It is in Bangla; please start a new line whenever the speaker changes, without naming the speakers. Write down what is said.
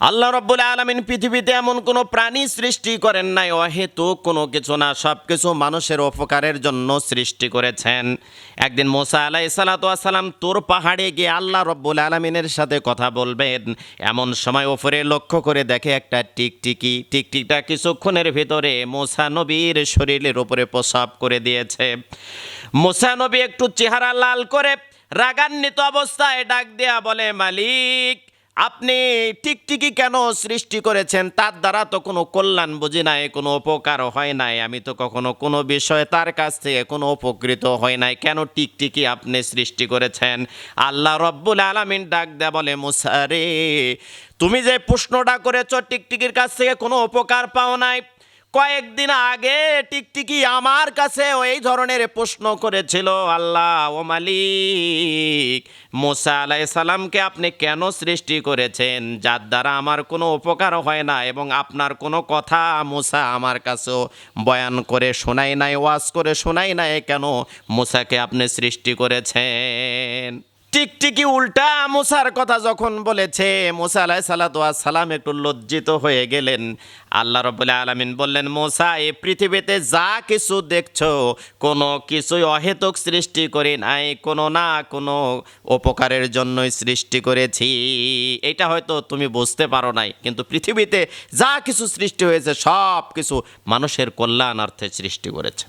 আল্লাহ রাব্বুল আলামিন পৃথিবীতে এমন কোনো প্রাণী সৃষ্টি করেন নাই অহেতুক কোনো কিছু না, সব কিছু মানুষের উপকারের জন্য সৃষ্টি করেছেন। একদিন মুসা আলাইহিস সালাতু ওয়াস সালাম তুর পাহাড়ে গিয়ে আল্লাহ রাব্বুল আলামিনের সাথে কথা বলবেন। এমন সময় উপরে লক্ষ্য করে দেখে একটা টিকটিকি। টিকটিকিটা কিছুক্ষণের ভিতরে মুসা নবীর শরীরের উপরে প্রসাব করে দিয়েছে। মুসা নবী একটু চেহারা লাল করে রাগান্বিত অবস্থায় ডাক দেয়া বলে, মালিক, আপনি টিকটিকি কেন সৃষ্টি করেছেন? তার দ্বারা তো কোনো কল্যাণ বুঝি নাই, কোনো উপকার হয় নাই, আমি তো কখনো কোনো বিষয়ে তার কাছ থেকে কোনো উপকৃত হয় নাই, কেন টিকটিকি আপনি সৃষ্টি করেছেন? আল্লাহ রব্বুল আলামিন ডাক দেয়া বলে, মুসা রে, তুমি যে প্রশ্নটা করেছ টিকটিকির কাছ থেকে কোনো উপকার পাও নাই। কয়েকদিন আগে টিকটিকি আমার কাছে এই ধরনের প্রশ্ন করেছিল, আল্লাহ ও মালিক, মুসা আলাইহিস সালামকে আপনি কেন সৃষ্টি করেছেন যার দ্বারা আমার কোনো উপকার হয় না, এবং আপনার কোনো কথা মুসা আমার কাছেও বয়ান করে শোনাই নাই, ওয়াজ করে শোনাই নাই, কেন মুসাকে আপনি সৃষ্টি করেছেন? টিকটিকি উল্টা মুসার কথা যখন বলেছে, মুসা আলাইহিস সালাতু ওয়াস সালাম একটু লজ্জিত হয়ে গেলেন। আল্লাহ রাব্বুল আলামিন বললেন, মুসা, এই পৃথিবীতে যা কিছু দেখছো কোনো কিছুই অহেতুক সৃষ্টি করি নাই, কোনো না কোনো উপকারের জন্যই সৃষ্টি করেছি। এটা হয়তো তুমি বুঝতে পারো নাই, কিন্তু পৃথিবীতে যা কিছু সৃষ্টি হয়েছে সব কিছু মানুষের কল্যাণার্থে সৃষ্টি করেছে।